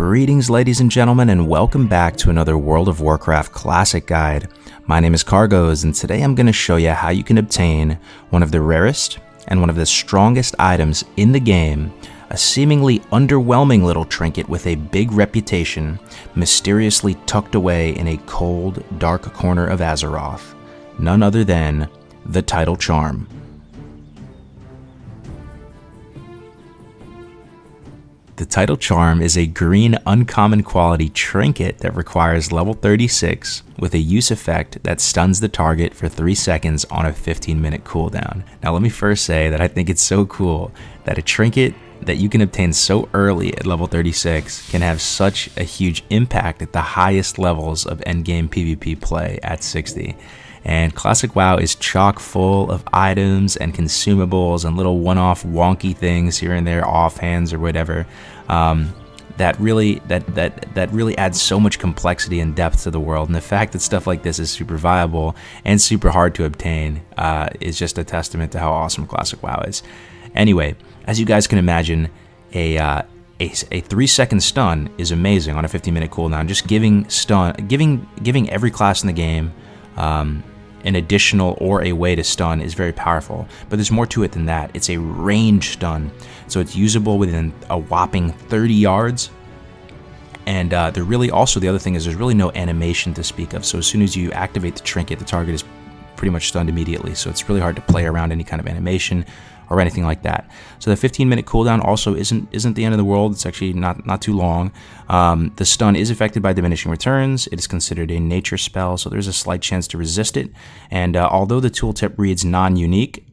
Greetings ladies and gentlemen, and welcome back to another World of Warcraft Classic Guide. My name is Kargoz, and today I'm going to show you how you can obtain one of the rarest and one of the strongest items in the game, a seemingly underwhelming little trinket with a big reputation, mysteriously tucked away in a cold, dark corner of Azeroth. None other than the Tidal Charm. The Tidal Charm is a green uncommon quality trinket that requires level 36 with a use effect that stuns the target for 3 seconds on a 15-minute cooldown. Now let me first say that I think it's so cool that a trinket that you can obtain so early at level 36 can have such a huge impact at the highest levels of endgame PvP play at 60. And Classic WoW is chock full of items and consumables and little one-off wonky things here and there, offhands or whatever, that really adds so much complexity and depth to the world. And the fact that stuff like this is super viable and super hard to obtain is just a testament to how awesome Classic WoW is. Anyway, as you guys can imagine, a 3-second stun is amazing on a 15-minute cooldown. Just giving every class in the game an additional or a way to stun is very powerful, but there's more to it than that. It's a range stun, so it's usable within a whopping 30 yards. And the other thing is there's really no animation to speak of, so as soon as you activate the trinket, the target is pretty much stunned immediately, so it's really hard to play around any kind of animation or anything like that. So the 15-minute cooldown also isn't the end of the world. It's actually not too long. The stun is affected by diminishing returns. It is considered a nature spell, so there's a slight chance to resist it. And although the tooltip reads non-unique,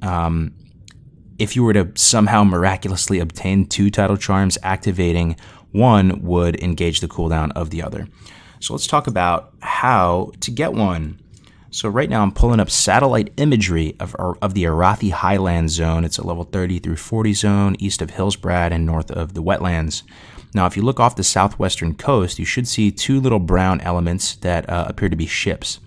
if you were to somehow miraculously obtain 2 Tidal Charms, activating one would engage the cooldown of the other. So let's talk about how to get one. So right now I'm pulling up satellite imagery of the Arathi Highlands zone. It's a level 30 through 40 zone, east of Hillsbrad and north of the wetlands. Now if you look off the southwestern coast, you should see 2 little brown elements that appear to be ships.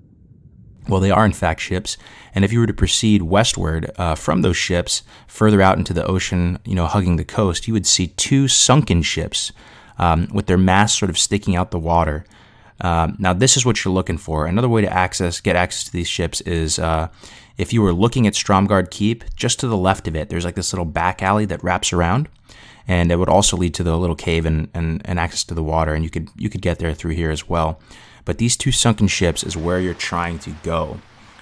Well, they are in fact ships, and if you were to proceed westward from those ships, further out into the ocean, hugging the coast, you would see 2 sunken ships with their masts sort of sticking out the water. Now this is what you're looking for. Another way to get access to these ships is if you were looking at Stromgarde Keep, just to the left of it, there's like this little back alley that wraps around, and it would also lead to the little cave and access to the water, and you could get there through here as well. But these 2 sunken ships is where you're trying to go.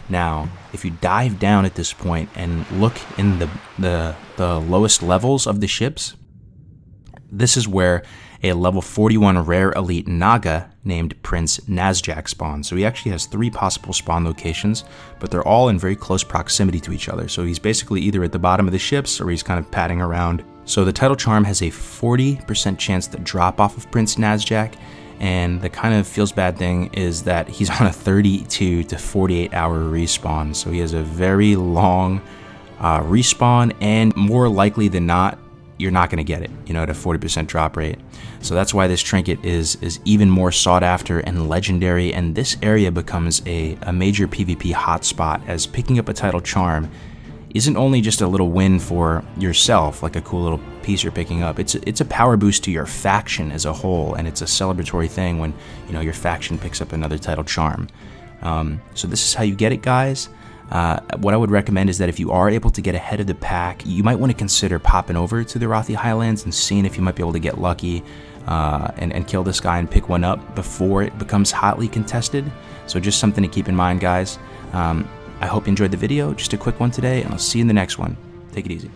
Now, if you dive down at this point and look in the lowest levels of the ships, this is where a level 41 rare elite Naga named Prince Nazjac spawns. So he actually has 3 possible spawn locations, but they're all in very close proximity to each other. So he's basically either at the bottom of the ships or he's kind of padding around. So the Tidal Charm has a 40% chance to drop off of Prince Nazjac, and the kind of feels bad thing is that he's on a 32 to 48 hour respawn. So he has a very long respawn, and more likely than not, you're not going to get it, at a 40% drop rate. So that's why this trinket is even more sought after and legendary, and this area becomes a major PvP hotspot, as picking up a Tidal Charm isn't only just a little win for yourself, like a cool little piece you're picking up. It's a power boost to your faction as a whole, and it's a celebratory thing when your faction picks up another Tidal Charm. So this is how you get it, guys. What I would recommend is that if you are able to get ahead of the pack, you might want to consider popping over to the Arathi Highlands and seeing if you might be able to get lucky and kill this guy and pick one up before it becomes hotly contested. So just something to keep in mind, guys. I hope you enjoyed the video. Just a quick one today, and I'll see you in the next one. Take it easy.